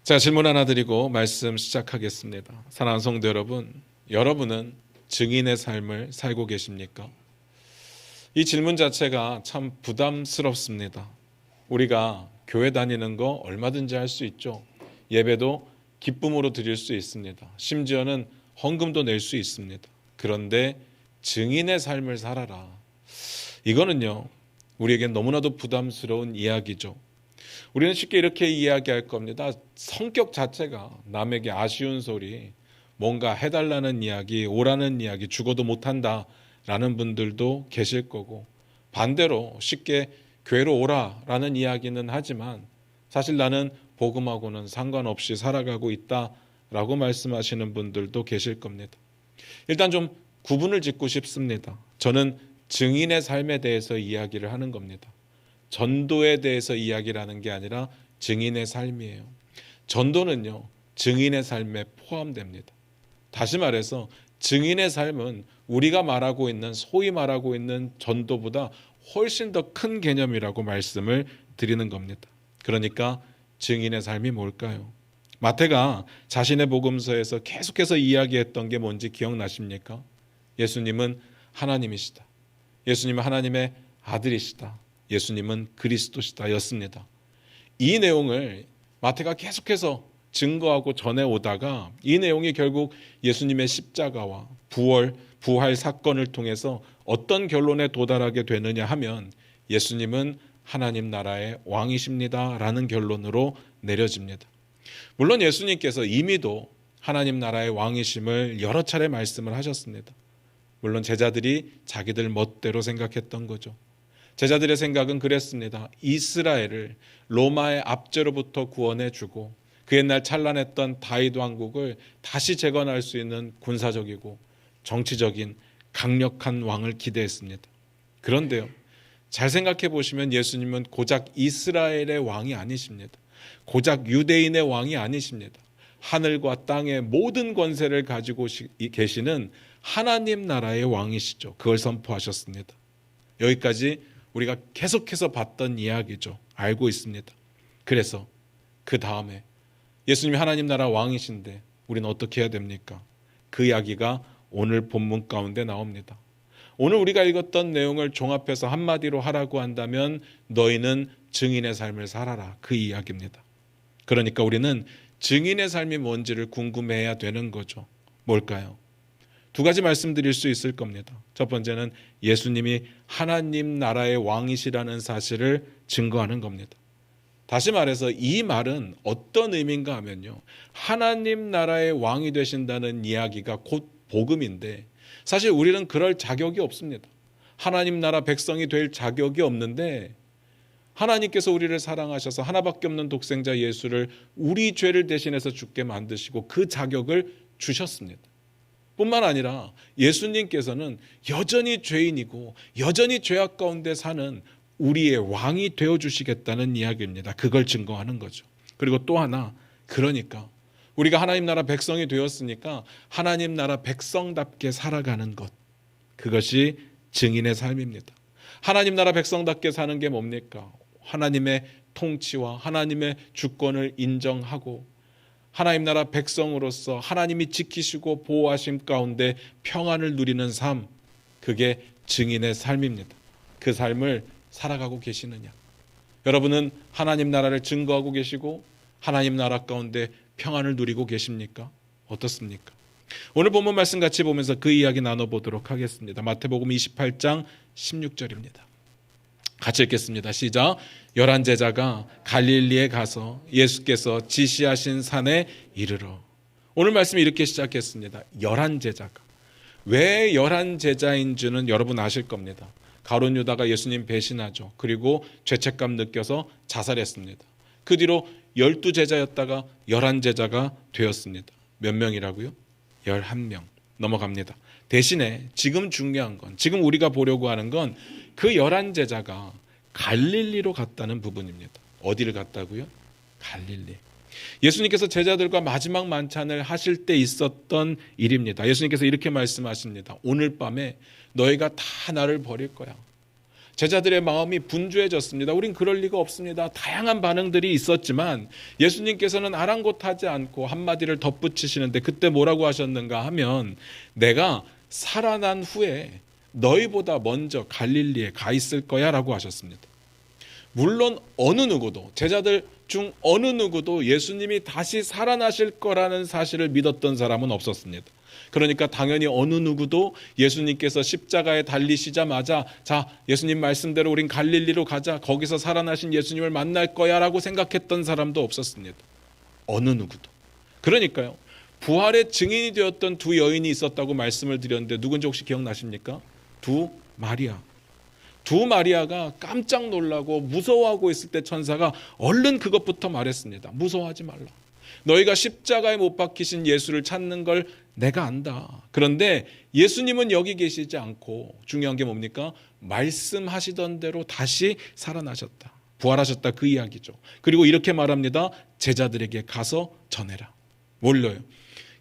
자, 질문 하나 드리고 말씀 시작하겠습니다. 사랑하는 성도 여러분, 여러분은 증인의 삶을 살고 계십니까? 이 질문 자체가 참 부담스럽습니다. 우리가 교회 다니는 거 얼마든지 할 수 있죠. 예배도 기쁨으로 드릴 수 있습니다. 심지어는 헌금도 낼 수 있습니다. 그런데 증인의 삶을 살아라. 이거는요, 우리에겐 너무나도 부담스러운 이야기죠. 우리는 쉽게 이렇게 이야기할 겁니다. 성격 자체가 남에게 아쉬운 소리, 뭔가 해달라는 이야기, 오라는 이야기, 죽어도 못한다라는 분들도 계실 거고, 반대로 쉽게 교회로 오라라는 이야기는 하지만 사실 나는 복음하고는 상관없이 살아가고 있다라고 말씀하시는 분들도 계실 겁니다. 일단 좀 구분을 짓고 싶습니다. 저는 증인의 삶에 대해서 이야기를 하는 겁니다. 전도에 대해서 이야기를 하는 게 아니라 증인의 삶이에요. 전도는요, 증인의 삶에 포함됩니다. 다시 말해서 증인의 삶은 우리가 말하고 있는, 소위 말하고 있는 전도보다 훨씬 더 큰 개념이라고 말씀을 드리는 겁니다. 그러니까 증인의 삶이 뭘까요? 마태가 자신의 복음서에서 계속해서 이야기했던 게 뭔지 기억나십니까? 예수님은 하나님이시다. 예수님은 하나님의 아들이시다. 예수님은 그리스도시다 였습니다. 이 내용을 마태가 계속해서 증거하고 전해오다가 이 내용이 결국 예수님의 십자가와 부활 사건을 통해서 어떤 결론에 도달하게 되느냐 하면 예수님은 하나님 나라의 왕이십니다 라는 결론으로 내려집니다. 물론 예수님께서 이미도 하나님 나라의 왕이심을 여러 차례 말씀을 하셨습니다. 물론 제자들이 자기들 멋대로 생각했던 거죠. 제자들의 생각은 그랬습니다. 이스라엘을 로마의 압제로부터 구원해주고 그 옛날 찬란했던 다윗 왕국을 다시 재건할 수 있는 군사적이고 정치적인 강력한 왕을 기대했습니다. 그런데요, 잘 생각해 보시면 예수님은 고작 이스라엘의 왕이 아니십니다. 고작 유대인의 왕이 아니십니다. 하늘과 땅의 모든 권세를 가지고 계시는 하나님 나라의 왕이시죠. 그걸 선포하셨습니다. 여기까지 우리가 계속해서 봤던 이야기죠. 알고 있습니다. 그래서 그 다음에 예수님이 하나님 나라 왕이신데 우리는 어떻게 해야 됩니까? 그 이야기가 오늘 본문 가운데 나옵니다. 오늘 우리가 읽었던 내용을 종합해서 한마디로 하라고 한다면 너희는 증인의 삶을 살아라. 그 이야기입니다. 그러니까 우리는 증인의 삶이 뭔지를 궁금해해야 되는 거죠. 뭘까요? 두 가지 말씀드릴 수 있을 겁니다. 첫 번째는 예수님이 하나님 나라의 왕이시라는 사실을 증거하는 겁니다. 다시 말해서 이 말은 어떤 의미인가 하면요, 하나님 나라의 왕이 되신다는 이야기가 곧 복음인데 사실 우리는 그럴 자격이 없습니다. 하나님 나라 백성이 될 자격이 없는데 하나님께서 우리를 사랑하셔서 하나밖에 없는 독생자 예수를 우리 죄를 대신해서 죽게 만드시고 그 자격을 주셨습니다. 뿐만 아니라 예수님께서는 여전히 죄인이고 여전히 죄악 가운데 사는 우리의 왕이 되어주시겠다는 이야기입니다. 그걸 증거하는 거죠. 그리고 또 하나, 그러니까 우리가 하나님 나라 백성이 되었으니까 하나님 나라 백성답게 살아가는 것, 그것이 증인의 삶입니다. 하나님 나라 백성답게 사는 게 뭡니까? 하나님의 통치와 하나님의 주권을 인정하고 하나님 나라 백성으로서 하나님이 지키시고 보호하심 가운데 평안을 누리는 삶, 그게 증인의 삶입니다. 그 삶을 살아가고 계시느냐? 여러분은 하나님 나라를 증거하고 계시고 하나님 나라 가운데 평안을 누리고 계십니까? 어떻습니까? 오늘 본문 말씀 같이 보면서 그 이야기 나눠보도록 하겠습니다. 마태복음 28장 16절입니다. 같이 읽겠습니다. 시작. 11 제자가 갈릴리에 가서 예수께서 지시하신 산에 이르러. 오늘 말씀이 이렇게 시작했습니다. 11 제자가. 왜 11 제자인 줄은 여러분 아실 겁니다. 가룟 유다가 예수님 배신하죠. 그리고 죄책감 느껴서 자살했습니다. 그 뒤로 12 제자였다가 11 제자가 되었습니다. 몇 명이라고요? 11명. 넘어갑니다. 대신에 지금 중요한 건, 지금 우리가 보려고 하는 건 그 11 제자가 갈릴리로 갔다는 부분입니다. 어디를 갔다고요? 갈릴리. 예수님께서 제자들과 마지막 만찬을 하실 때 있었던 일입니다. 예수님께서 이렇게 말씀하십니다. 오늘 밤에 너희가 다 나를 버릴 거야. 제자들의 마음이 분주해졌습니다. 우린 그럴 리가 없습니다. 다양한 반응들이 있었지만 예수님께서는 아랑곳하지 않고 한마디를 덧붙이시는데 그때 뭐라고 하셨는가 하면 내가 살아난 후에 너희보다 먼저 갈릴리에 가 있을 거야 라고 하셨습니다. 물론 어느 누구도, 제자들 중 어느 누구도 예수님이 다시 살아나실 거라는 사실을 믿었던 사람은 없었습니다. 그러니까 당연히 어느 누구도 예수님께서 십자가에 달리시자마자 자, 예수님 말씀대로 우린 갈릴리로 가자, 거기서 살아나신 예수님을 만날 거야 라고 생각했던 사람도 없었습니다. 어느 누구도. 그러니까요, 부활의 증인이 되었던 두 여인이 있었다고 말씀을 드렸는데 누군지 혹시 기억나십니까? 두 마리아. 두 마리아가 깜짝 놀라고 무서워하고 있을 때 천사가 얼른 그것부터 말했습니다. 무서워하지 말라. 너희가 십자가에 못 박히신 예수를 찾는 걸 내가 안다. 그런데 예수님은 여기 계시지 않고 중요한 게 뭡니까? 말씀하시던 대로 다시 살아나셨다. 부활하셨다, 그 이야기죠. 그리고 이렇게 말합니다. 제자들에게 가서 전해라. 뭘로요?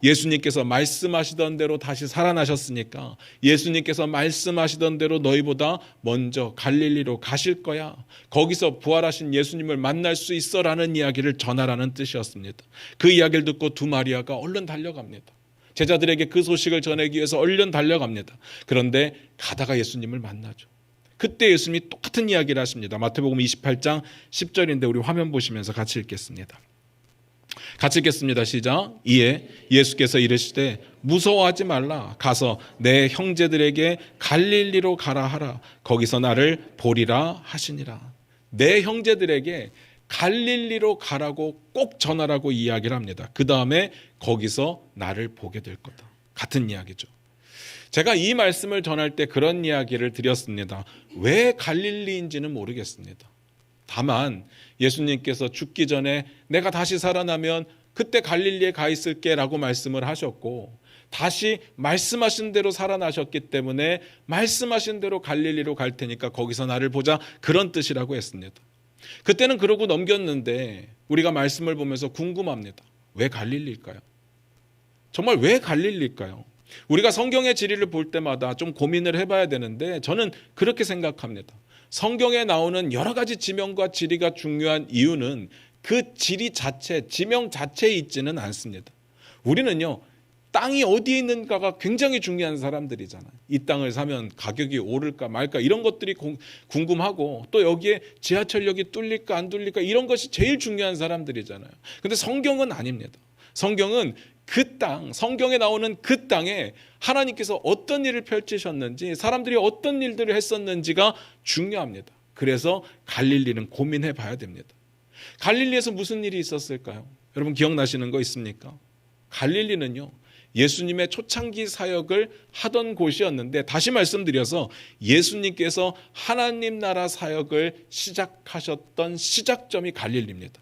예수님께서 말씀하시던 대로 다시 살아나셨으니까 예수님께서 말씀하시던 대로 너희보다 먼저 갈릴리로 가실 거야. 거기서 부활하신 예수님을 만날 수 있어라는 이야기를 전하라는 뜻이었습니다. 그 이야기를 듣고 두 마리아가 얼른 달려갑니다. 제자들에게 그 소식을 전하기 위해서 얼른 달려갑니다. 그런데 가다가 예수님을 만나죠. 그때 예수님이 똑같은 이야기를 하십니다. 마태복음 28장 10절인데 우리 화면 보시면서 같이 읽겠습니다. 같이 읽겠습니다. 시작. 이에 예수께서 이르시되 무서워하지 말라. 가서 내 형제들에게 갈릴리로 가라 하라. 거기서 나를 보리라 하시니라. 내 형제들에게 갈릴리로 가라고 꼭 전하라고 이야기를 합니다. 그 다음에 거기서 나를 보게 될 거다. 같은 이야기죠. 제가 이 말씀을 전할 때 그런 이야기를 드렸습니다. 왜 갈릴리인지는 모르겠습니다. 다만 예수님께서 죽기 전에 내가 다시 살아나면 그때 갈릴리에 가 있을게 라고 말씀을 하셨고 다시 말씀하신 대로 살아나셨기 때문에 말씀하신 대로 갈릴리로 갈 테니까 거기서 나를 보자, 그런 뜻이라고 했습니다. 그때는 그러고 넘겼는데 우리가 말씀을 보면서 궁금합니다. 왜 갈릴리일까요? 정말 왜 갈릴리일까요? 우리가 성경의 지리를 볼 때마다 좀 고민을 해봐야 되는데 저는 그렇게 생각합니다. 성경에 나오는 여러 가지 지명과 지리가 중요한 이유는 그 지리 자체, 지명 자체에 있지는 않습니다. 우리는요, 땅이 어디에 있는가가 굉장히 중요한 사람들이잖아요. 이 땅을 사면 가격이 오를까 말까 이런 것들이 궁금하고 또 여기에 지하철역이 뚫릴까 안 뚫릴까 이런 것이 제일 중요한 사람들이잖아요. 근데 성경은 아닙니다. 성경은 그 땅, 성경에 나오는 그 땅에 하나님께서 어떤 일을 펼치셨는지, 사람들이 어떤 일들을 했었는지가 중요합니다. 그래서 갈릴리는 고민해 봐야 됩니다. 갈릴리에서 무슨 일이 있었을까요? 여러분 기억나시는 거 있습니까? 갈릴리는요, 예수님의 초창기 사역을 하던 곳이었는데, 다시 말씀드려서 예수님께서 하나님 나라 사역을 시작하셨던 시작점이 갈릴리입니다.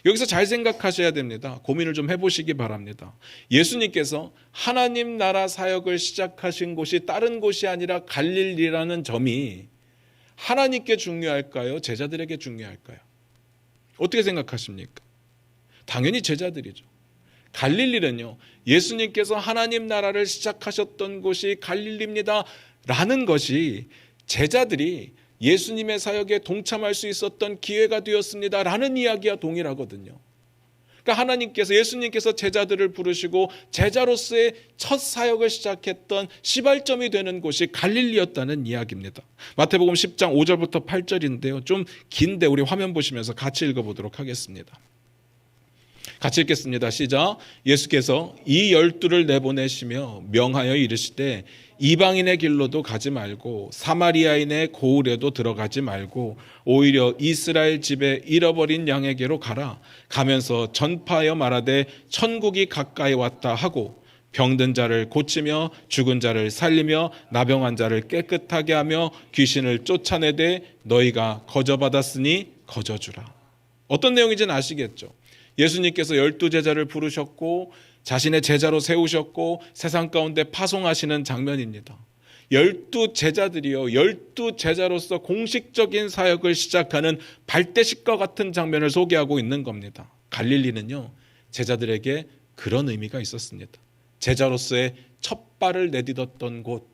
여기서 잘 생각하셔야 됩니다. 고민을 좀 해보시기 바랍니다. 예수님께서 하나님 나라 사역을 시작하신 곳이 다른 곳이 아니라 갈릴리라는 점이 하나님께 중요할까요? 제자들에게 중요할까요? 어떻게 생각하십니까? 당연히 제자들이죠. 갈릴리는요, 예수님께서 하나님 나라를 시작하셨던 곳이 갈릴리입니다 라는 것이 제자들이 예수님의 사역에 동참할 수 있었던 기회가 되었습니다 라는 이야기와 동일하거든요. 그러니까 하나님께서, 예수님께서 제자들을 부르시고 제자로서의 첫 사역을 시작했던 시발점이 되는 곳이 갈릴리였다는 이야기입니다. 마태복음 10장 5절부터 8절인데요. 좀 긴데 우리 화면 보시면서 같이 읽어보도록 하겠습니다. 같이 읽겠습니다. 시작. 예수께서 이 12를 내보내시며 명하여 이르시되 이방인의 길로도 가지 말고 사마리아인의 고을에도 들어가지 말고 오히려 이스라엘 집에 잃어버린 양에게로 가라. 가면서 전파하여 말하되 천국이 가까이 왔다 하고 병든 자를 고치며 죽은 자를 살리며 나병한 자를 깨끗하게 하며 귀신을 쫓아내되 너희가 거저받았으니 거저주라. 어떤 내용인지는 아시겠죠? 예수님께서 12제자를 부르셨고 자신의 제자로 세우셨고 세상 가운데 파송하시는 장면입니다. 12제자들이요, 12제자로서 공식적인 사역을 시작하는 발대식과 같은 장면을 소개하고 있는 겁니다. 갈릴리는요, 제자들에게 그런 의미가 있었습니다. 제자로서의 첫 발을 내딛었던 곳,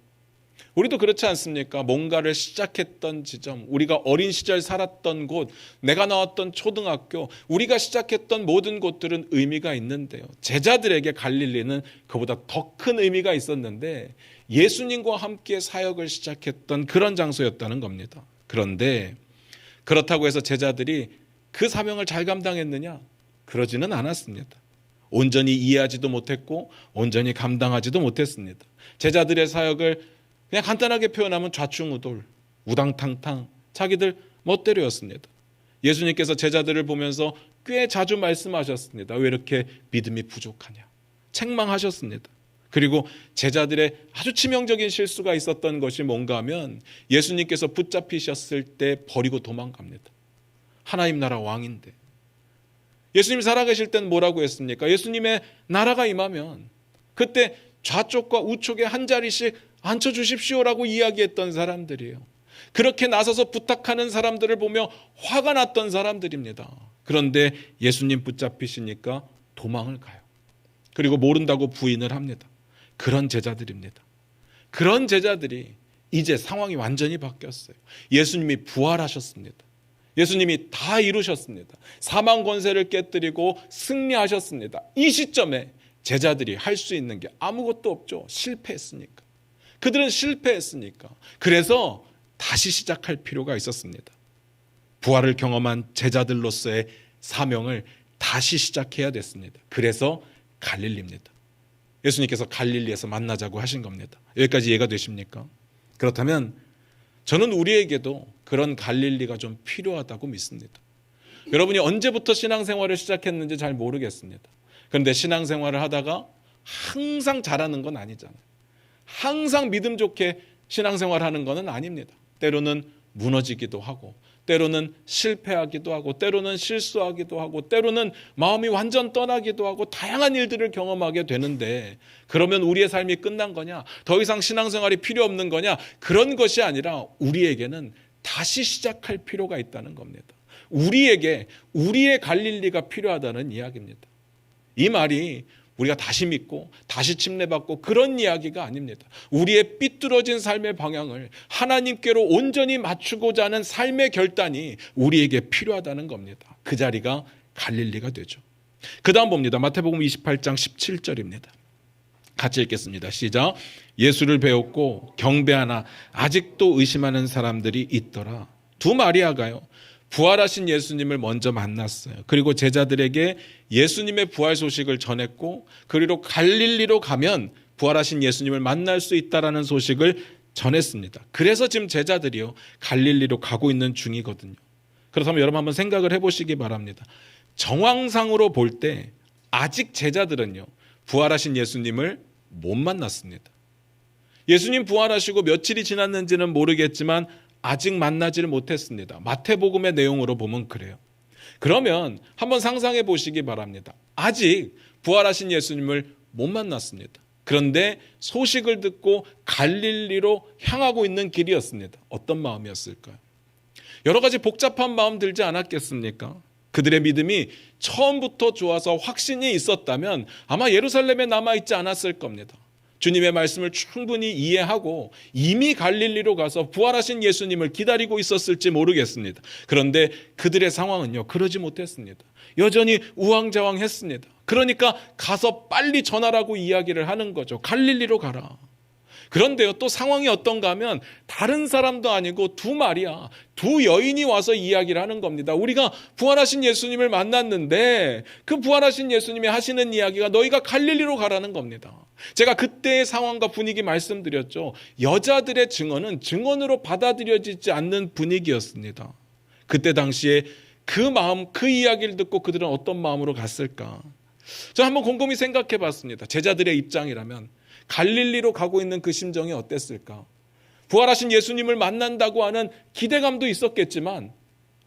우리도 그렇지 않습니까? 뭔가를 시작했던 지점, 우리가 어린 시절 살았던 곳, 내가 나왔던 초등학교, 우리가 시작했던 모든 곳들은 의미가 있는데요. 제자들에게 갈릴리는 그보다 더 큰 의미가 있었는데 예수님과 함께 사역을 시작했던 그런 장소였다는 겁니다. 그런데 그렇다고 해서 제자들이 그 사명을 잘 감당했느냐? 그러지는 않았습니다. 온전히 이해하지도 못했고 온전히 감당하지도 못했습니다. 제자들의 사역을 그냥 간단하게 표현하면 좌충우돌, 우당탕탕, 자기들 멋대로였습니다. 예수님께서 제자들을 보면서 꽤 자주 말씀하셨습니다. 왜 이렇게 믿음이 부족하냐? 책망하셨습니다. 그리고 제자들의 아주 치명적인 실수가 있었던 것이 뭔가 하면 예수님께서 붙잡히셨을 때 버리고 도망갑니다. 하나님 나라 왕인데. 예수님이 살아계실 때는 뭐라고 했습니까? 예수님의 나라가 임하면 그때 좌쪽과 우쪽에 한 자리씩 앉혀주십시오라고 이야기했던 사람들이에요. 그렇게 나서서 부탁하는 사람들을 보며 화가 났던 사람들입니다. 그런데 예수님 붙잡히시니까 도망을 가요. 그리고 모른다고 부인을 합니다. 그런 제자들입니다. 그런 제자들이 이제 상황이 완전히 바뀌었어요. 예수님이 부활하셨습니다. 예수님이 다 이루셨습니다. 사망 권세를 깨뜨리고 승리하셨습니다. 이 시점에 제자들이 할 수 있는 게 아무것도 없죠. 실패했으니까. 그들은 실패했으니까. 그래서 다시 시작할 필요가 있었습니다. 부활을 경험한 제자들로서의 사명을 다시 시작해야 됐습니다. 그래서 갈릴리입니다. 예수님께서 갈릴리에서 만나자고 하신 겁니다. 여기까지 이해가 되십니까? 그렇다면 저는 우리에게도 그런 갈릴리가 좀 필요하다고 믿습니다. 여러분이 언제부터 신앙생활을 시작했는지 잘 모르겠습니다. 그런데 신앙생활을 하다가 항상 잘하는 건 아니잖아요. 항상 믿음 좋게 신앙생활하는 건 아닙니다. 때로는 무너지기도 하고 때로는 실패하기도 하고 때로는 실수하기도 하고 때로는 마음이 완전 떠나기도 하고 다양한 일들을 경험하게 되는데 그러면 우리의 삶이 끝난 거냐? 더 이상 신앙생활이 필요 없는 거냐? 그런 것이 아니라 우리에게는 다시 시작할 필요가 있다는 겁니다. 우리에게 우리의 갈릴리가 필요하다는 이야기입니다. 이 말이 우리가 다시 믿고 다시 침례받고 그런 이야기가 아닙니다. 우리의 삐뚤어진 삶의 방향을 하나님께로 온전히 맞추고자 하는 삶의 결단이 우리에게 필요하다는 겁니다. 그 자리가 갈릴리가 되죠. 그 다음 봅니다. 마태복음 28장 17절입니다. 같이 읽겠습니다. 시작. 예수를 배웠고 경배하나 아직도 의심하는 사람들이 있더라. 두 마리아가요. 부활하신 예수님을 먼저 만났어요. 그리고 제자들에게 예수님의 부활 소식을 전했고 그리고 갈릴리로 가면 부활하신 예수님을 만날 수 있다라는 소식을 전했습니다. 그래서 지금 제자들이요 갈릴리로 가고 있는 중이거든요. 그렇다면 여러분 한번 생각을 해보시기 바랍니다. 정황상으로 볼 때 아직 제자들은요 부활하신 예수님을 못 만났습니다. 예수님 부활하시고 며칠이 지났는지는 모르겠지만 아직 만나지를 못했습니다. 마태복음의 내용으로 보면 그래요. 그러면 한번 상상해 보시기 바랍니다. 아직 부활하신 예수님을 못 만났습니다. 그런데 소식을 듣고 갈릴리로 향하고 있는 길이었습니다. 어떤 마음이었을까요? 여러 가지 복잡한 마음 들지 않았겠습니까? 그들의 믿음이 처음부터 좋아서 확신이 있었다면 아마 예루살렘에 남아있지 않았을 겁니다. 주님의 말씀을 충분히 이해하고 이미 갈릴리로 가서 부활하신 예수님을 기다리고 있었을지 모르겠습니다. 그런데 그들의 상황은요 그러지 못했습니다. 여전히 우왕좌왕했습니다. 그러니까 가서 빨리 전하라고 이야기를 하는 거죠. 갈릴리로 가라. 그런데요 또 상황이 어떤가 하면 다른 사람도 아니고 두 마리아, 두 여인이 와서 이야기를 하는 겁니다. 우리가 부활하신 예수님을 만났는데 그 부활하신 예수님이 하시는 이야기가 너희가 갈릴리로 가라는 겁니다. 제가 그때의 상황과 분위기 말씀드렸죠. 여자들의 증언은 증언으로 받아들여지지 않는 분위기였습니다. 그때 당시에 그 마음, 그 이야기를 듣고 그들은 어떤 마음으로 갔을까? 저는 한번 곰곰이 생각해 봤습니다. 제자들의 입장이라면 갈릴리로 가고 있는 그 심정이 어땠을까? 부활하신 예수님을 만난다고 하는 기대감도 있었겠지만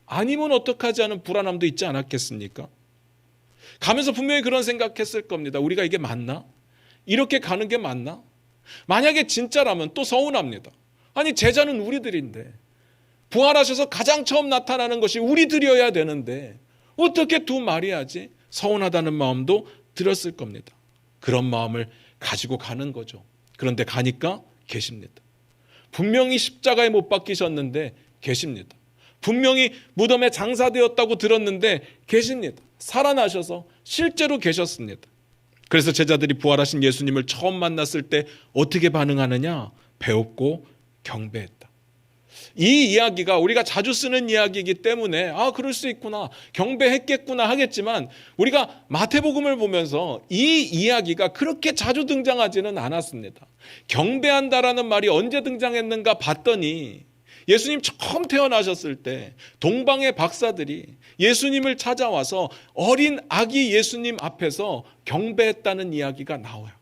아니면 어떡하지 하는 불안함도 있지 않았겠습니까? 가면서 분명히 그런 생각했을 겁니다. 우리가 이게 맞나? 이렇게 가는 게 맞나? 만약에 진짜라면 또 서운합니다. 아니 제자는 우리들인데 부활하셔서 가장 처음 나타나는 것이 우리들이어야 되는데 어떻게 두 마리아지? 서운하다는 마음도 들었을 겁니다. 그런 마음을 가지고 가는 거죠. 그런데 가니까 계십니다. 분명히 십자가에 못 박히셨는데 계십니다. 분명히 무덤에 장사되었다고 들었는데 계십니다. 살아나셔서 실제로 계셨습니다. 그래서 제자들이 부활하신 예수님을 처음 만났을 때 어떻게 반응하느냐? 배웠고 경배했다. 이 이야기가 우리가 자주 쓰는 이야기이기 때문에 그럴 수 있구나, 경배했겠구나 하겠지만, 우리가 마태복음을 보면서 이 이야기가 그렇게 자주 등장하지는 않았습니다. 경배한다라는 말이 언제 등장했는가 봤더니 예수님 처음 태어나셨을 때 동방의 박사들이 예수님을 찾아와서 어린 아기 예수님 앞에서 경배했다는 이야기가 나와요.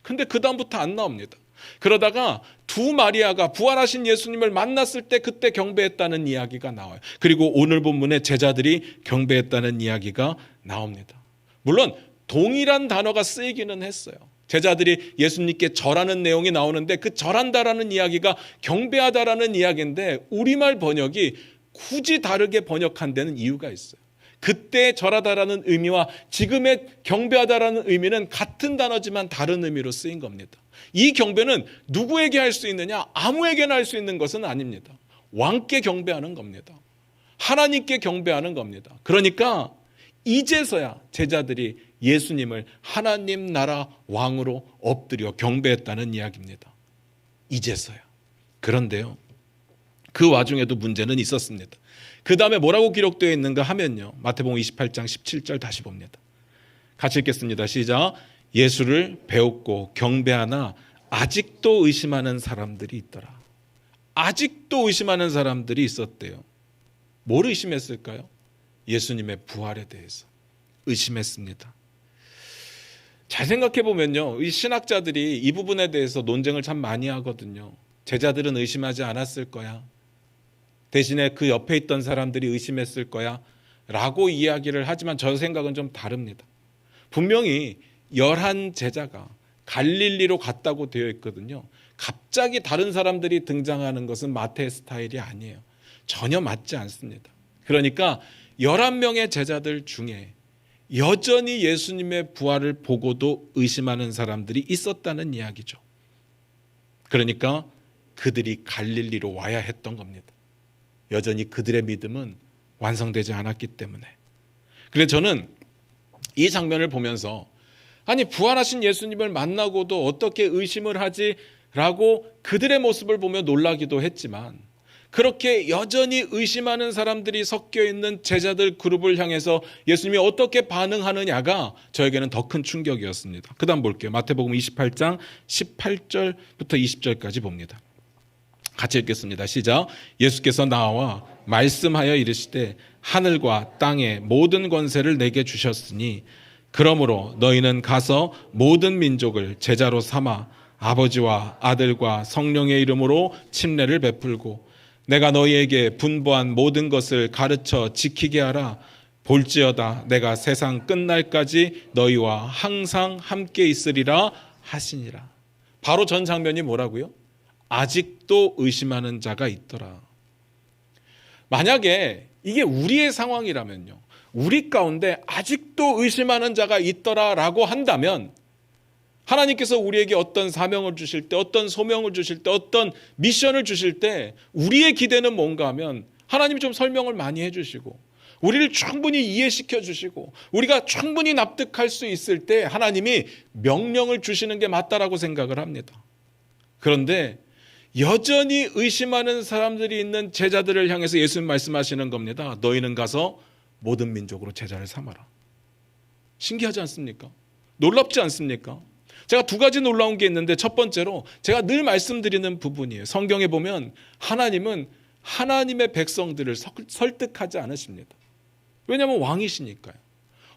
근데 그 다음부터 안 나옵니다. 그러다가 두 마리아가 부활하신 예수님을 만났을 때 그때 경배했다는 이야기가 나와요. 그리고 오늘 본문에 제자들이 경배했다는 이야기가 나옵니다. 물론 동일한 단어가 쓰이기는 했어요. 제자들이 예수님께 절하는 내용이 나오는데 그 절한다라는 이야기가 경배하다라는 이야기인데 우리말 번역이 굳이 다르게 번역한 데는 이유가 있어요. 그때 절하다라는 의미와 지금의 경배하다라는 의미는 같은 단어지만 다른 의미로 쓰인 겁니다. 이 경배는 누구에게 할 수 있느냐? 아무에게나 할 수 있는 것은 아닙니다. 왕께 경배하는 겁니다. 하나님께 경배하는 겁니다. 그러니까 이제서야 제자들이 예수님을 하나님 나라 왕으로 엎드려 경배했다는 이야기입니다. 이제서야. 그런데요, 그 와중에도 문제는 있었습니다. 그 다음에 뭐라고 기록되어 있는가 하면요, 마태복음 28장 17절 다시 봅니다. 같이 읽겠습니다. 시작. 예수를 배웠고 경배하나 아직도 의심하는 사람들이 있더라. 아직도 의심하는 사람들이 있었대요. 뭘 의심했을까요? 예수님의 부활에 대해서 의심했습니다. 잘 생각해 보면요, 이 신학자들이 이 부분에 대해서 논쟁을 참 많이 하거든요. 제자들은 의심하지 않았을 거야, 대신에 그 옆에 있던 사람들이 의심했을 거야 라고 이야기를 하지만 저 생각은 좀 다릅니다. 분명히 11 제자가 갈릴리로 갔다고 되어 있거든요. 갑자기 다른 사람들이 등장하는 것은 마태의 스타일이 아니에요. 전혀 맞지 않습니다. 그러니까 11명의 제자들 중에 여전히 예수님의 부활을 보고도 의심하는 사람들이 있었다는 이야기죠. 그러니까 그들이 갈릴리로 와야 했던 겁니다. 여전히 그들의 믿음은 완성되지 않았기 때문에. 그래서 저는 이 장면을 보면서 아니, 부활하신 예수님을 만나고도 어떻게 의심을 하지? 라고 그들의 모습을 보며 놀라기도 했지만, 그렇게 여전히 의심하는 사람들이 섞여 있는 제자들 그룹을 향해서 예수님이 어떻게 반응하느냐가 저에게는 더 큰 충격이었습니다. 그 다음 볼게요. 마태복음 28장 18절부터 20절까지 봅니다. 같이 읽겠습니다. 시작. 예수께서 나와 말씀하여 이르시되 하늘과 땅의 모든 권세를 내게 주셨으니 그러므로 너희는 가서 모든 민족을 제자로 삼아 아버지와 아들과 성령의 이름으로 침례를 베풀고 내가 너희에게 분부한 모든 것을 가르쳐 지키게 하라. 볼지어다 내가 세상 끝날까지 너희와 항상 함께 있으리라 하시니라. 바로 전 장면이 뭐라고요? 아직도 의심하는 자가 있더라. 만약에 이게 우리의 상황이라면요, 우리 가운데 아직도 의심하는 자가 있더라라고 한다면 하나님께서 우리에게 어떤 사명을 주실 때, 어떤 소명을 주실 때, 어떤 미션을 주실 때 우리의 기대는 뭔가 하면 하나님이 좀 설명을 많이 해주시고 우리를 충분히 이해시켜 주시고 우리가 충분히 납득할 수 있을 때 하나님이 명령을 주시는 게 맞다라고 생각을 합니다. 그런데 여전히 의심하는 사람들이 있는 제자들을 향해서 예수님 말씀하시는 겁니다. 너희는 가서 모든 민족으로 제자를 삼아라. 신기하지 않습니까? 놀랍지 않습니까? 제가 두 가지 놀라운 게 있는데, 첫 번째로 제가 늘 말씀드리는 부분이에요. 성경에 보면 하나님은 하나님의 백성들을 설득하지 않으십니다. 왜냐하면 왕이시니까요.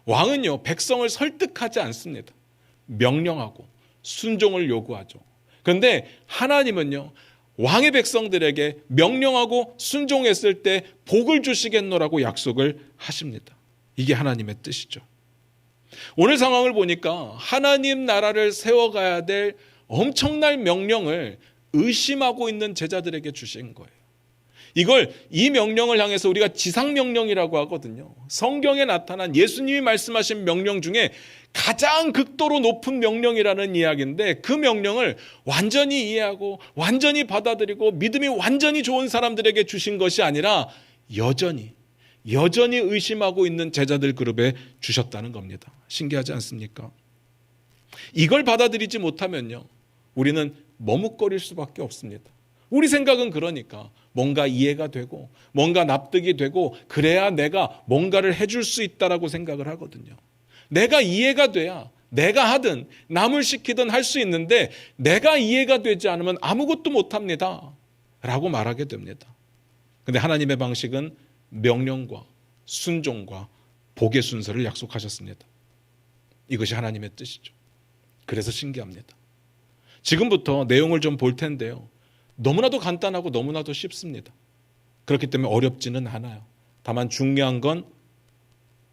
왕은요, 백성을 설득하지 않습니다. 명령하고 순종을 요구하죠. 그런데 하나님은요, 왕의 백성들에게 명령하고 순종했을 때 복을 주시겠노라고 약속을 하십니다. 이게 하나님의 뜻이죠. 오늘 상황을 보니까 하나님 나라를 세워가야 될 엄청난 명령을 의심하고 있는 제자들에게 주신 거예요. 이 명령을 향해서 우리가 지상명령이라고 하거든요. 성경에 나타난 예수님이 말씀하신 명령 중에 가장 극도로 높은 명령이라는 이야기인데, 그 명령을 완전히 이해하고 완전히 받아들이고 믿음이 완전히 좋은 사람들에게 주신 것이 아니라 여전히 의심하고 있는 제자들 그룹에 주셨다는 겁니다. 신기하지 않습니까? 이걸 받아들이지 못하면요, 우리는 머뭇거릴 수밖에 없습니다. 우리 생각은 그러니까 뭔가 이해가 되고 뭔가 납득이 되고 그래야 내가 뭔가를 해줄 수 있다라고 생각을 하거든요. 내가 이해가 돼야 내가 하든 남을 시키든 할 수 있는데, 내가 이해가 되지 않으면 아무것도 못합니다 라고 말하게 됩니다. 그런데 하나님의 방식은 명령과 순종과 복의 순서를 약속하셨습니다. 이것이 하나님의 뜻이죠. 그래서 신기합니다. 지금부터 내용을 좀 볼 텐데요, 너무나도 간단하고 너무나도 쉽습니다. 그렇기 때문에 어렵지는 않아요. 다만 중요한 건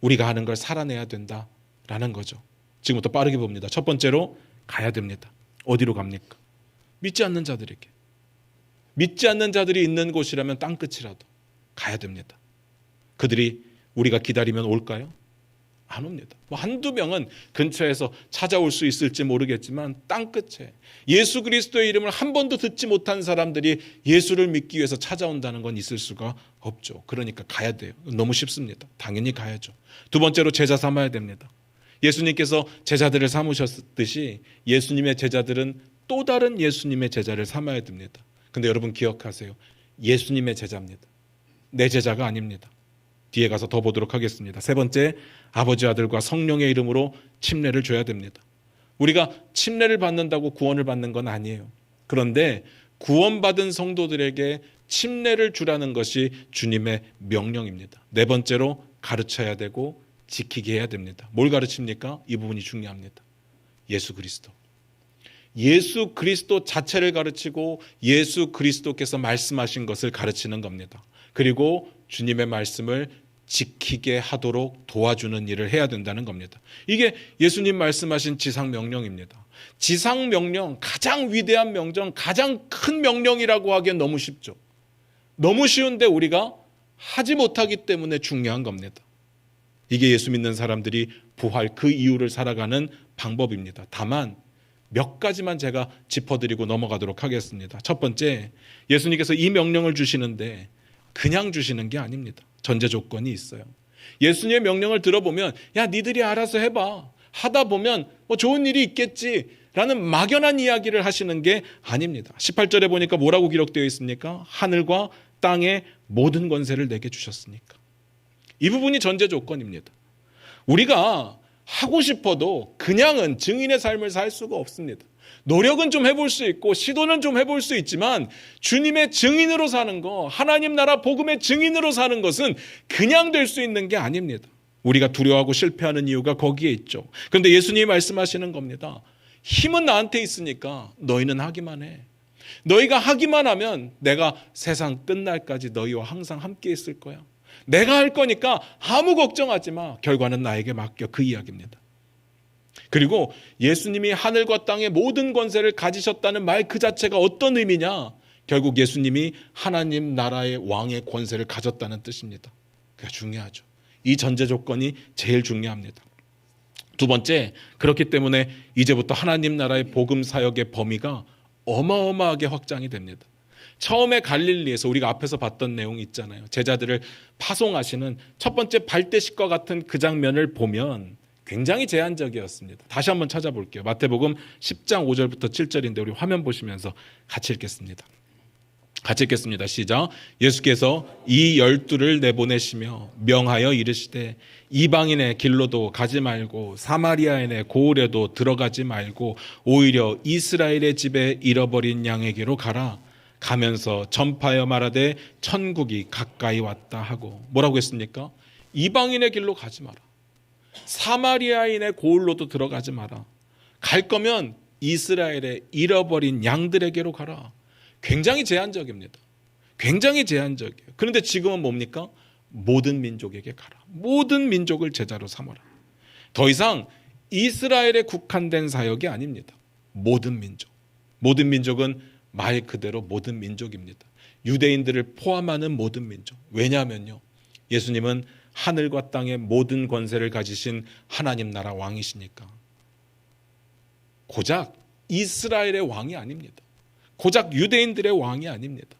우리가 하는 걸 살아내야 된다라는 거죠. 지금부터 빠르게 봅니다. 첫 번째로, 가야 됩니다. 어디로 갑니까? 믿지 않는 자들에게. 믿지 않는 자들이 있는 곳이라면 땅끝이라도 가야 됩니다. 그들이 우리가 기다리면 올까요? 안 옵니다. 한두 명은 근처에서 찾아올 수 있을지 모르겠지만, 땅끝에 예수 그리스도의 이름을 한 번도 듣지 못한 사람들이 예수를 믿기 위해서 찾아온다는 건 있을 수가 없죠. 그러니까 가야 돼요. 너무 쉽습니다. 당연히 가야죠. 두 번째로, 제자 삼아야 됩니다. 예수님께서 제자들을 삼으셨듯이 예수님의 제자들은 또 다른 예수님의 제자를 삼아야 됩니다. 근데 여러분 기억하세요. 예수님의 제자입니다. 내 제자가 아닙니다. 뒤에 가서 더 보도록 하겠습니다. 세 번째, 아버지, 아들과 성령의 이름으로 침례를 줘야 됩니다. 우리가 침례를 받는다고 구원을 받는 건 아니에요. 그런데 구원받은 성도들에게 침례를 주라는 것이 주님의 명령입니다. 네 번째로, 가르쳐야 되고 지키게 해야 됩니다. 뭘 가르칩니까? 이 부분이 중요합니다. 예수 그리스도. 예수 그리스도 자체를 가르치고 예수 그리스도께서 말씀하신 것을 가르치는 겁니다. 그리고 주님의 말씀을 지키게 하도록 도와주는 일을 해야 된다는 겁니다. 이게 예수님 말씀하신 지상명령입니다. 지상명령, 가장 위대한 명령, 가장 큰 명령이라고 하기엔 너무 쉽죠. 너무 쉬운데 우리가 하지 못하기 때문에 중요한 겁니다. 이게 예수 믿는 사람들이 부활 그 이유를 살아가는 방법입니다. 다만 몇 가지만 제가 짚어드리고 넘어가도록 하겠습니다. 첫 번째, 예수님께서 이 명령을 주시는데 그냥 주시는 게 아닙니다. 전제 조건이 있어요. 예수님의 명령을 들어보면 야, 니들이 알아서 해봐, 하다 보면 뭐 좋은 일이 있겠지 라는 막연한 이야기를 하시는 게 아닙니다. 18절에 보니까 뭐라고 기록되어 있습니까? 하늘과 땅의 모든 권세를 내게 주셨으니까. 이 부분이 전제 조건입니다. 우리가 하고 싶어도 그냥은 증인의 삶을 살 수가 없습니다. 노력은 좀 해볼 수 있고 시도는 좀 해볼 수 있지만 주님의 증인으로 사는 거, 하나님 나라 복음의 증인으로 사는 것은 그냥 될 수 있는 게 아닙니다. 우리가 두려워하고 실패하는 이유가 거기에 있죠. 그런데 예수님이 말씀하시는 겁니다. 힘은 나한테 있으니까 너희는 하기만 해. 너희가 하기만 하면 내가 세상 끝날까지 너희와 항상 함께 있을 거야. 내가 할 거니까 아무 걱정하지 마. 결과는 나에게 맡겨. 그 이야기입니다. 그리고 예수님이 하늘과 땅의 모든 권세를 가지셨다는 말 그 자체가 어떤 의미냐? 결국 예수님이 하나님 나라의 왕의 권세를 가졌다는 뜻입니다. 그게 중요하죠. 이 전제 조건이 제일 중요합니다. 두 번째, 그렇기 때문에 이제부터 하나님 나라의 복음 사역의 범위가 어마어마하게 확장이 됩니다. 처음에 갈릴리에서 우리가 앞에서 봤던 내용이 있잖아요. 제자들을 파송하시는 첫 번째 발대식과 같은 그 장면을 보면 굉장히 제한적이었습니다. 다시 한번 찾아볼게요. 마태복음 10장 5절부터 7절인데 우리 화면 보시면서 같이 읽겠습니다. 같이 읽겠습니다. 시작. 예수께서 이 12를 내보내시며 명하여 이르시되 이방인의 길로도 가지 말고 사마리아인의 고을에도 들어가지 말고 오히려 이스라엘의 집에 잃어버린 양에게로 가라. 가면서 전파하여 말하되 천국이 가까이 왔다 하고. 뭐라고 했습니까? 이방인의 길로 가지 마라. 사마리아인의 고을로도 들어가지 마라. 갈 거면 이스라엘의 잃어버린 양들에게로 가라. 굉장히 제한적입니다. 굉장히 제한적이에요. 그런데 지금은 뭡니까? 모든 민족에게 가라. 모든 민족을 제자로 삼아라. 더 이상 이스라엘에 국한된 사역이 아닙니다. 모든 민족. 모든 민족은 말 그대로 모든 민족입니다. 유대인들을 포함하는 모든 민족. 왜냐하면요, 예수님은 하늘과 땅의 모든 권세를 가지신 하나님 나라 왕이시니까. 고작 이스라엘의 왕이 아닙니다. 고작 유대인들의 왕이 아닙니다.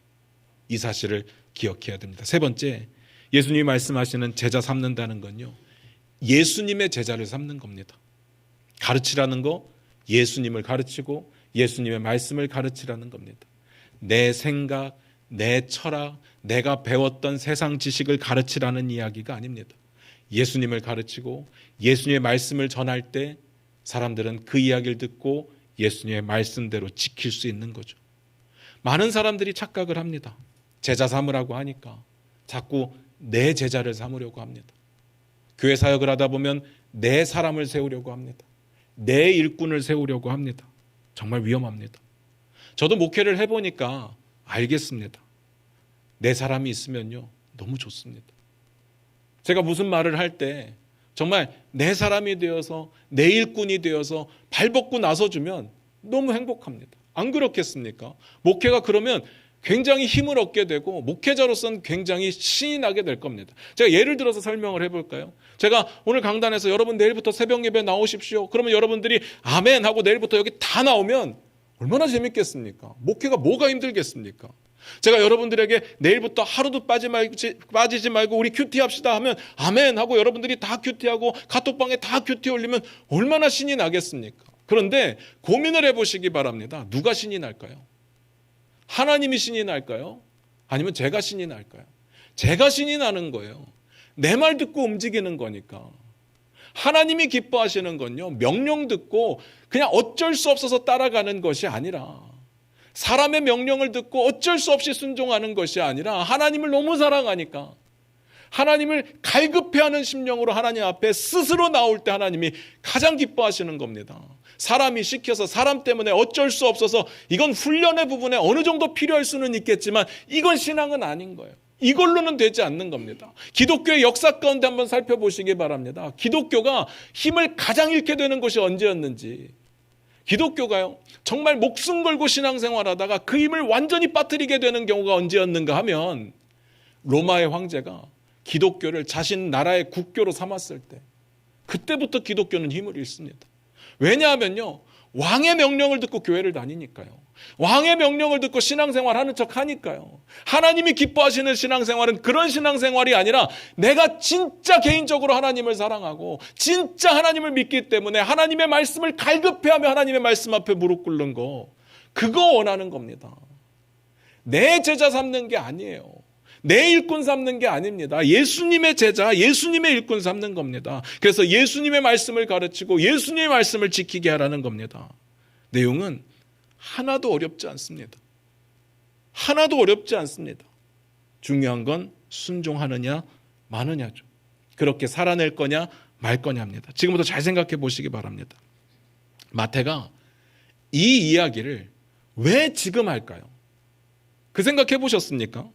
이 사실을 기억해야 됩니다. 세 번째, 예수님이 말씀하시는 제자 삼는다는 건요, 예수님의 제자를 삼는 겁니다. 가르치라는 거, 예수님을 가르치고 예수님의 말씀을 가르치라는 겁니다. 내 생각, 내 철학, 내가 배웠던 세상 지식을 가르치라는 이야기가 아닙니다. 예수님을 가르치고 예수님의 말씀을 전할 때 사람들은 그 이야기를 듣고 예수님의 말씀대로 지킬 수 있는 거죠. 많은 사람들이 착각을 합니다. 제자 삼으라고 하니까 자꾸 내 제자를 삼으려고 합니다. 교회 사역을 하다 보면 내 사람을 세우려고 합니다. 내 일꾼을 세우려고 합니다. 정말 위험합니다. 저도 목회를 해보니까 알겠습니다. 내 사람이 있으면요, 너무 좋습니다. 제가 무슨 말을 할 때 정말 내 사람이 되어서 내 일꾼이 되어서 발벗고 나서주면 너무 행복합니다. 안 그렇겠습니까? 목회가 그러면 굉장히 힘을 얻게 되고 목회자로서는 굉장히 신이 나게 될 겁니다. 제가 예를 들어서 설명을 해볼까요? 제가 오늘 강단에서 여러분 내일부터 새벽 예배 나오십시오. 그러면 여러분들이 아멘 하고 내일부터 여기 다 나오면 얼마나 재밌겠습니까? 목회가 뭐가 힘들겠습니까? 제가 여러분들에게 내일부터 하루도 빠지지 말고 우리 큐티 합시다 하면 아멘 하고 여러분들이 다 큐티하고 카톡방에 다 큐티 올리면 얼마나 신이 나겠습니까? 그런데 고민을 해보시기 바랍니다. 누가 신이 날까요? 하나님이 신이 날까요? 아니면 제가 신이 날까요? 제가 신이 나는 거예요. 내 말 듣고 움직이는 거니까. 하나님이 기뻐하시는 건요, 명령 듣고 그냥 어쩔 수 없어서 따라가는 것이 아니라, 사람의 명령을 듣고 어쩔 수 없이 순종하는 것이 아니라 하나님을 너무 사랑하니까 하나님을 갈급해하는 심령으로 하나님 앞에 스스로 나올 때 하나님이 가장 기뻐하시는 겁니다. 사람이 시켜서 사람 때문에 어쩔 수 없어서 이건 훈련의 부분에 어느 정도 필요할 수는 있겠지만 이건 신앙은 아닌 거예요. 이걸로는 되지 않는 겁니다. 기독교의 역사 가운데 한번 살펴보시기 바랍니다. 기독교가 힘을 가장 잃게 되는 것이 언제였는지, 기독교가요 정말 목숨 걸고 신앙생활하다가 그 힘을 완전히 빠뜨리게 되는 경우가 언제였는가 하면 로마의 황제가 기독교를 자신 나라의 국교로 삼았을 때, 그때부터 기독교는 힘을 잃습니다. 왜냐하면요, 왕의 명령을 듣고 교회를 다니니까요. 왕의 명령을 듣고 신앙생활 하는 척 하니까요. 하나님이 기뻐하시는 신앙생활은 그런 신앙생활이 아니라 내가 진짜 개인적으로 하나님을 사랑하고 진짜 하나님을 믿기 때문에 하나님의 말씀을 갈급해하며 하나님의 말씀 앞에 무릎 꿇는 거, 그거 원하는 겁니다. 내 제자 삼는 게 아니에요. 내 일꾼 삼는 게 아닙니다. 예수님의 제자, 예수님의 일꾼 삼는 겁니다. 그래서 예수님의 말씀을 가르치고 예수님의 말씀을 지키게 하라는 겁니다. 내용은 하나도 어렵지 않습니다. 하나도 어렵지 않습니다. 중요한 건 순종하느냐 마느냐죠. 그렇게 살아낼 거냐 말 거냐입니다. 지금부터 잘 생각해 보시기 바랍니다. 마태가 이 이야기를 왜 지금 할까요? 그 생각해 보셨습니까?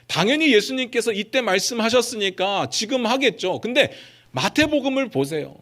당연히 예수님께서 이때 말씀하셨으니까 지금 하겠죠. 근데 마태복음을 보세요.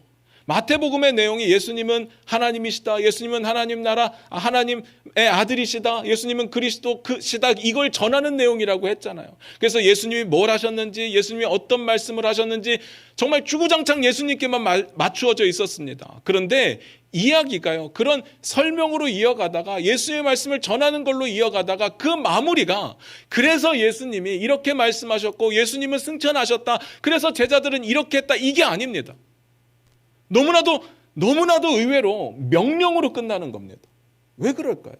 마태복음의 내용이 예수님은 하나님이시다, 예수님은 하나님 나라, 하나님의 아들이시다, 예수님은 그리스도시다, 이걸 전하는 내용이라고 했잖아요. 그래서 예수님이 뭘 하셨는지, 예수님이 어떤 말씀을 하셨는지 정말 주구장창 예수님께만 맞추어져 있었습니다. 그런데 이야기가요, 그런 설명으로 이어가다가 예수님의 말씀을 전하는 걸로 이어가다가 그 마무리가, 그래서 예수님이 이렇게 말씀하셨고 예수님은 승천하셨다, 그래서 제자들은 이렇게 했다, 이게 아닙니다. 너무나도 의외로 명령으로 끝나는 겁니다. 왜 그럴까요?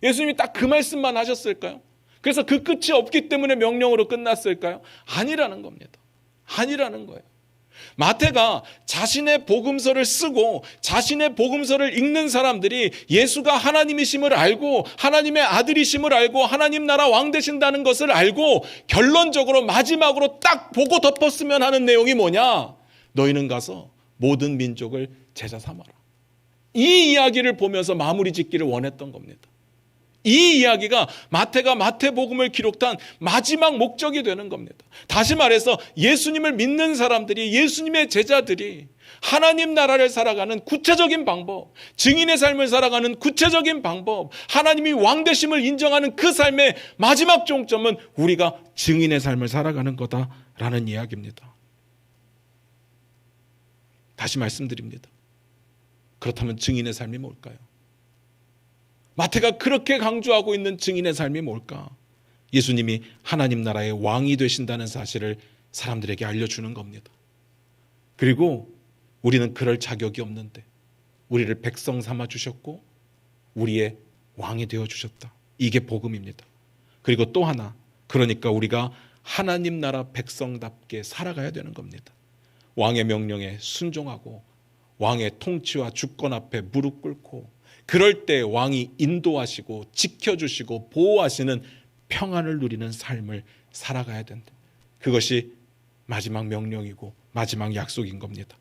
예수님이 딱 그 말씀만 하셨을까요? 그래서 그 끝이 없기 때문에 명령으로 끝났을까요? 아니라는 겁니다. 아니라는 거예요. 마태가 자신의 복음서를 쓰고 자신의 복음서를 읽는 사람들이 예수가 하나님이심을 알고 하나님의 아들이심을 알고 하나님 나라 왕 되신다는 것을 알고 결론적으로 마지막으로 딱 보고 덮었으면 하는 내용이 뭐냐? 너희는 가서 모든 민족을 제자 삼아라. 이 이야기를 보면서 마무리 짓기를 원했던 겁니다. 이 이야기가 마태가 마태복음을 기록한 마지막 목적이 되는 겁니다. 다시 말해서 예수님을 믿는 사람들이, 예수님의 제자들이 하나님 나라를 살아가는 구체적인 방법, 증인의 삶을 살아가는 구체적인 방법, 하나님이 왕 되심을 인정하는 그 삶의 마지막 종점은 우리가 증인의 삶을 살아가는 거다라는 이야기입니다. 다시 말씀드립니다. 그렇다면 증인의 삶이 뭘까요? 마태가 그렇게 강조하고 있는 증인의 삶이 뭘까? 예수님이 하나님 나라의 왕이 되신다는 사실을 사람들에게 알려주는 겁니다. 그리고 우리는 그럴 자격이 없는데 우리를 백성 삼아 주셨고 우리의 왕이 되어 주셨다. 이게 복음입니다. 그리고 또 하나, 그러니까 우리가 하나님 나라 백성답게 살아가야 되는 겁니다. 왕의 명령에 순종하고 왕의 통치와 주권 앞에 무릎 꿇고 그럴 때 왕이 인도하시고 지켜주시고 보호하시는 평안을 누리는 삶을 살아가야 된다. 그것이 마지막 명령이고 마지막 약속인 겁니다.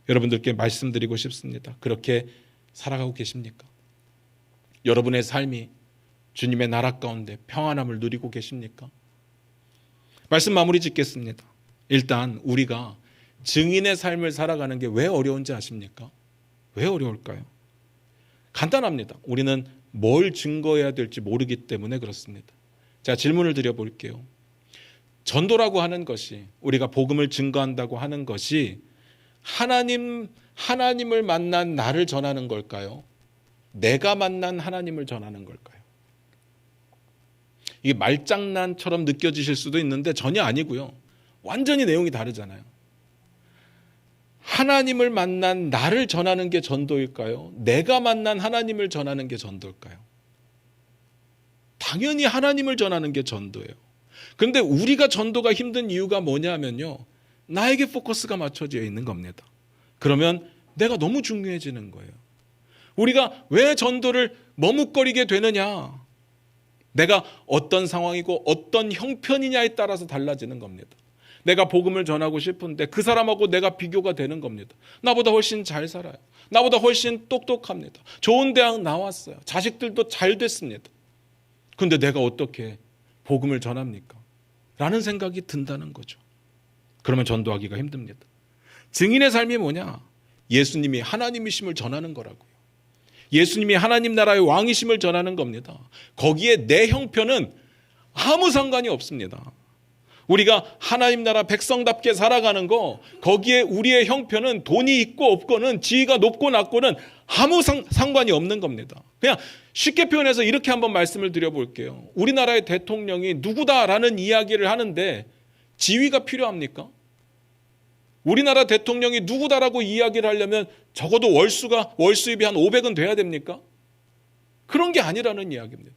여러분들께 말씀드리고 싶습니다. 그렇게 살아가고 계십니까? 여러분의 삶이 주님의 나라 가운데 평안함을 누리고 계십니까? 말씀 마무리 짓겠습니다. 일단 우리가 증인의 삶을 살아가는 게 왜 어려운지 아십니까? 왜 어려울까요? 간단합니다. 우리는 뭘 증거해야 될지 모르기 때문에 그렇습니다. 제가 질문을 드려볼게요. 전도라고 하는 것이, 우리가 복음을 증거한다고 하는 것이 하나님을 만난 나를 전하는 걸까요? 내가 만난 하나님을 전하는 걸까요? 이게 말장난처럼 느껴지실 수도 있는데 전혀 아니고요. 완전히 내용이 다르잖아요. 하나님을 만난 나를 전하는 게 전도일까요? 내가 만난 하나님을 전하는 게 전도일까요? 당연히 하나님을 전하는 게 전도예요. 그런데 우리가 전도가 힘든 이유가 뭐냐면요, 나에게 포커스가 맞춰져 있는 겁니다. 그러면 내가 너무 중요해지는 거예요. 우리가 왜 전도를 머뭇거리게 되느냐? 내가 어떤 상황이고 어떤 형편이냐에 따라서 달라지는 겁니다. 내가 복음을 전하고 싶은데 그 사람하고 내가 비교가 되는 겁니다. 나보다 훨씬 잘 살아요. 나보다 훨씬 똑똑합니다. 좋은 대학 나왔어요. 자식들도 잘 됐습니다. 그런데 내가 어떻게 복음을 전합니까? 라는 생각이 든다는 거죠. 그러면 전도하기가 힘듭니다. 증인의 삶이 뭐냐? 예수님이 하나님이심을 전하는 거라고요. 예수님이 하나님 나라의 왕이심을 전하는 겁니다. 거기에 내 형편은 아무 상관이 없습니다. 우리가 하나님 나라 백성답게 살아가는 거, 거기에 우리의 형편은 돈이 있고 없고는, 지위가 높고 낮고는 아무 상관이 없는 겁니다. 그냥 쉽게 표현해서 이렇게 한번 말씀을 드려볼게요. 우리나라의 대통령이 누구다라는 이야기를 하는데 지위가 필요합니까? 우리나라 대통령이 누구다라고 이야기를 하려면 적어도 월수입이 한 500은 돼야 됩니까? 그런 게 아니라는 이야기입니다.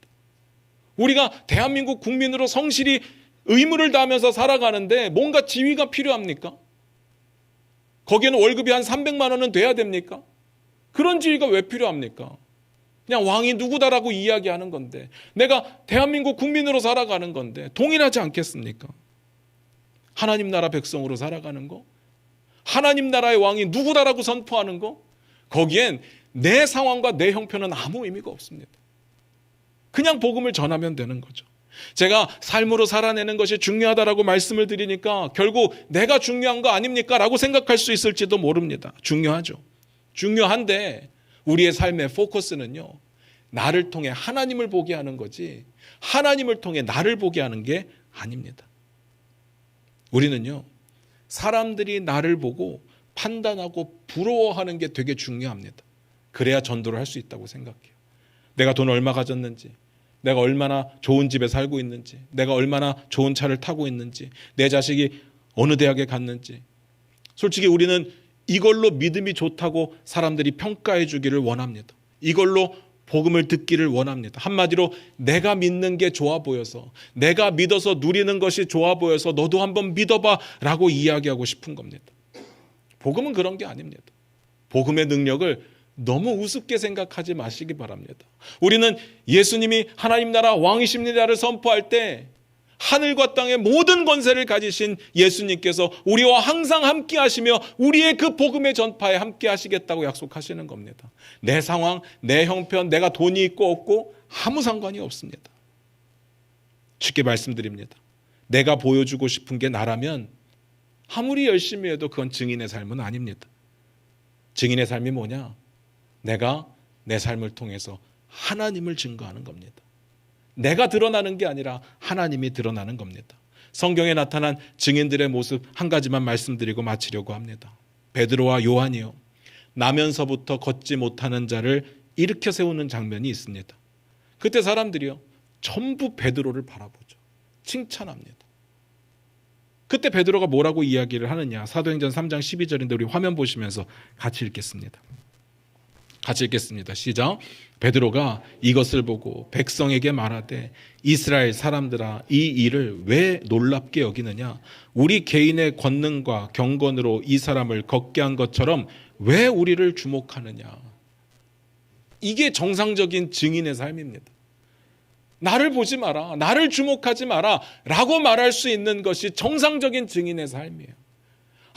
우리가 대한민국 국민으로 성실히 의무를 다하면서 살아가는데 뭔가 지위가 필요합니까? 거기에는 월급이 한 300만 원은 돼야 됩니까? 그런 지위가 왜 필요합니까? 그냥 왕이 누구다라고 이야기하는 건데, 내가 대한민국 국민으로 살아가는 건데 동일하지 않겠습니까? 하나님 나라 백성으로 살아가는 거, 하나님 나라의 왕이 누구다라고 선포하는 거, 거기엔 내 상황과 내 형편은 아무 의미가 없습니다. 그냥 복음을 전하면 되는 거죠. 제가 삶으로 살아내는 것이 중요하다라고 말씀을 드리니까 결국 내가 중요한 거 아닙니까? 라고 생각할 수 있을지도 모릅니다. 중요하죠. 중요한데 우리의 삶의 포커스는요, 나를 통해 하나님을 보게 하는 거지 하나님을 통해 나를 보게 하는 게 아닙니다. 우리는요, 사람들이 나를 보고 판단하고 부러워하는 게 되게 중요합니다. 그래야 전도를 할 수 있다고 생각해요. 내가 돈 얼마 가졌는지, 내가 얼마나 좋은 집에 살고 있는지, 내가 얼마나 좋은 차를 타고 있는지, 내 자식이 어느 대학에 갔는지, 솔직히 우리는 이걸로 믿음이 좋다고 사람들이 평가해 주기를 원합니다. 이걸로 복음을 듣기를 원합니다. 한마디로 내가 믿는 게 좋아 보여서, 내가 믿어서 누리는 것이 좋아 보여서 너도 한번 믿어봐 라고 이야기하고 싶은 겁니다. 복음은 그런 게 아닙니다. 복음의 능력을 너무 우습게 생각하지 마시기 바랍니다. 우리는 예수님이 하나님 나라 왕이십니다를 선포할 때 하늘과 땅의 모든 권세를 가지신 예수님께서 우리와 항상 함께 하시며 우리의 그 복음의 전파에 함께 하시겠다고 약속하시는 겁니다. 내 상황, 내 형편, 내가 돈이 있고 없고 아무 상관이 없습니다. 쉽게 말씀드립니다. 내가 보여주고 싶은 게 나라면 아무리 열심히 해도 그건 증인의 삶은 아닙니다. 증인의 삶이 뭐냐? 내가 내 삶을 통해서 하나님을 증거하는 겁니다. 내가 드러나는 게 아니라 하나님이 드러나는 겁니다. 성경에 나타난 증인들의 모습 한 가지만 말씀드리고 마치려고 합니다. 베드로와 요한이요, 나면서부터 걷지 못하는 자를 일으켜 세우는 장면이 있습니다. 그때 사람들이요, 전부 베드로를 바라보죠. 칭찬합니다. 그때 베드로가 뭐라고 이야기를 하느냐? 사도행전 3장 12절인데 우리 화면 보시면서 같이 읽겠습니다. 시작. 베드로가 이것을 보고 백성에게 말하되 이스라엘 사람들아, 이 일을 왜 놀랍게 여기느냐? 우리 개인의 권능과 경건으로 이 사람을 걷게 한 것처럼 왜 우리를 주목하느냐? 이게 정상적인 증인의 삶입니다. 나를 보지 마라, 나를 주목하지 마라 라고 말할 수 있는 것이 정상적인 증인의 삶이에요.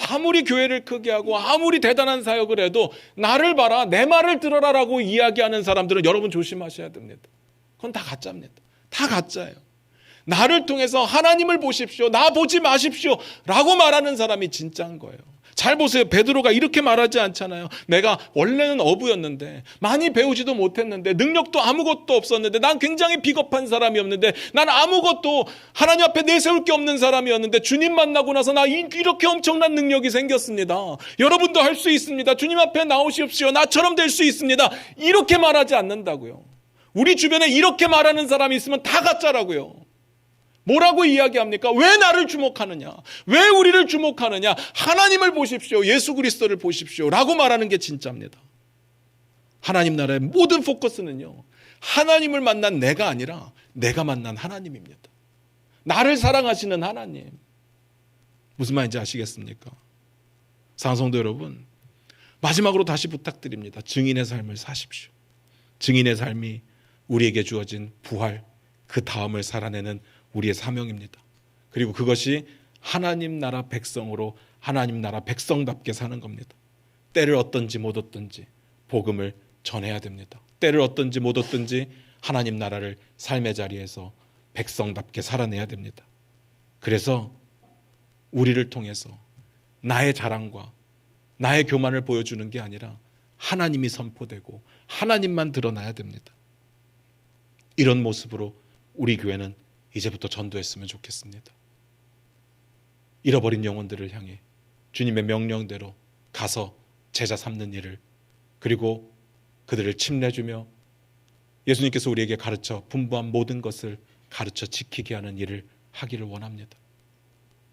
아무리 교회를 크게 하고 아무리 대단한 사역을 해도 나를 봐라, 내 말을 들어라 라고 이야기하는 사람들은 여러분 조심하셔야 됩니다. 그건 다 가짜입니다. 다 가짜예요. 나를 통해서 하나님을 보십시오, 나 보지 마십시오 라고 말하는 사람이 진짜인 거예요. 잘 보세요. 베드로가 이렇게 말하지 않잖아요. 내가 원래는 어부였는데, 많이 배우지도 못했는데, 능력도 아무것도 없었는데, 난 굉장히 비겁한 사람이었는데, 난 아무것도 하나님 앞에 내세울 게 없는 사람이었는데 주님 만나고 나서 나 이렇게 엄청난 능력이 생겼습니다. 여러분도 할 수 있습니다. 주님 앞에 나오십시오. 나처럼 될 수 있습니다. 이렇게 말하지 않는다고요. 우리 주변에 이렇게 말하는 사람이 있으면 다 가짜라고요. 뭐라고 이야기합니까? 왜 나를 주목하느냐? 왜 우리를 주목하느냐? 하나님을 보십시오. 예수 그리스도를 보십시오 라고 말하는 게 진짜입니다. 하나님 나라의 모든 포커스는요, 하나님을 만난 내가 아니라 내가 만난 하나님입니다. 나를 사랑하시는 하나님. 무슨 말인지 아시겠습니까? 사랑성도 여러분, 마지막으로 다시 부탁드립니다. 증인의 삶을 사십시오. 증인의 삶이 우리에게 주어진 부활, 그 다음을 살아내는 우리의 사명입니다. 그리고 그것이 하나님 나라 백성으로 하나님 나라 백성답게 사는 겁니다. 때를 얻든지 못 얻든지 복음을 전해야 됩니다. 때를 얻든지 못 얻든지 하나님 나라를 삶의 자리에서 백성답게 살아내야 됩니다. 그래서 우리를 통해서 나의 자랑과 나의 교만을 보여주는 게 아니라 하나님이 선포되고 하나님만 드러나야 됩니다. 이런 모습으로 우리 교회는 이제부터 전도했으면 좋겠습니다. 잃어버린 영혼들을 향해 주님의 명령대로 가서 제자 삼는 일을, 그리고 그들을 침례주며 예수님께서 우리에게 가르쳐 분부한 모든 것을 가르쳐 지키게 하는 일을 하기를 원합니다.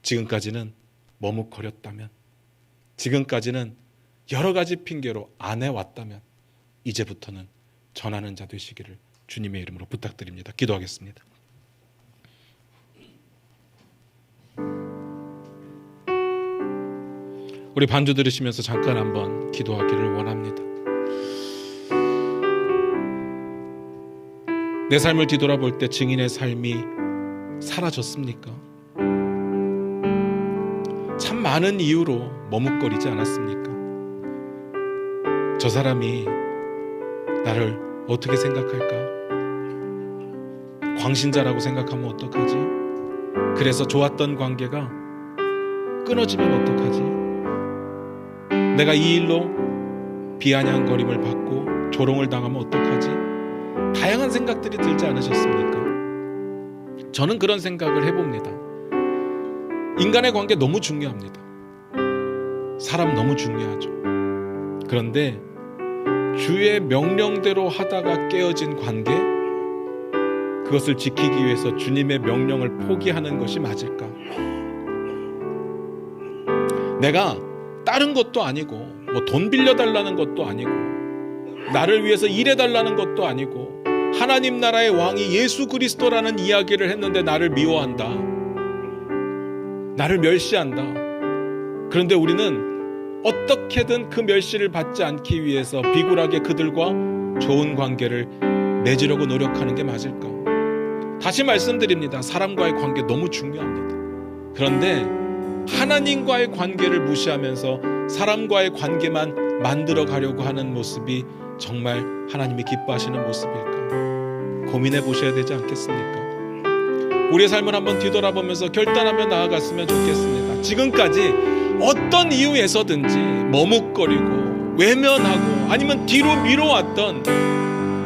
지금까지는 머뭇거렸다면, 지금까지는 여러 가지 핑계로 안 해왔다면 이제부터는 전하는 자 되시기를 주님의 이름으로 부탁드립니다. 기도하겠습니다. 우리 반주 들으시면서 잠깐 한번 기도하기를 원합니다. 내 삶을 뒤돌아볼 때 증인의 삶이 사라졌습니까? 참 많은 이유로 머뭇거리지 않았습니까? 저 사람이 나를 어떻게 생각할까? 광신자라고 생각하면 어떡하지? 그래서 좋았던 관계가 끊어지면 어떡하지? 내가 이 일로 비아냥거림을 받고 조롱을 당하면 어떡하지? 다양한 생각들이 들지 않으셨습니까? 저는 그런 생각을 해봅니다. 인간의 관계 너무 중요합니다. 사람 너무 중요하죠. 그런데 주의 명령대로 하다가 깨어진 관계, 그것을 지키기 위해서 주님의 명령을 포기하는 것이 맞을까? 내가 다른 것도 아니고, 뭐 돈 빌려달라는 것도 아니고, 나를 위해서 일해달라는 것도 아니고, 하나님 나라의 왕이 예수 그리스도라는 이야기를 했는데 나를 미워한다, 나를 멸시한다. 그런데 우리는 어떻게든 그 멸시를 받지 않기 위해서 비굴하게 그들과 좋은 관계를 맺으려고 노력하는 게 맞을까? 다시 말씀드립니다. 사람과의 관계 너무 중요합니다. 그런데 하나님과의 관계를 무시하면서 사람과의 관계만 만들어 가려고 하는 모습이 정말 하나님이 기뻐하시는 모습일까? 고민해 보셔야 되지 않겠습니까? 우리의 삶을 한번 뒤돌아보면서 결단하며 나아갔으면 좋겠습니다. 지금까지 어떤 이유에서든지 머뭇거리고 외면하고 아니면 뒤로 미뤄왔던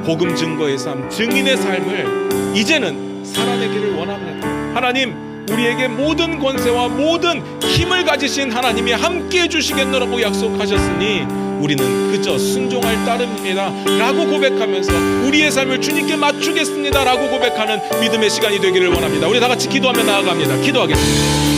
복음 증거의 삶, 증인의 삶을 이제는 살아내기를 원합니다. 하나님, 우리에게 모든 권세와 모든 힘을 가지신 하나님이 함께해 주시겠노라고 약속하셨으니 우리는 그저 순종할 따름입니다 라고 고백하면서 우리의 삶을 주님께 맞추겠습니다 라고 고백하는 믿음의 시간이 되기를 원합니다. 우리 다 같이 기도하며 나아갑니다. 기도하겠습니다.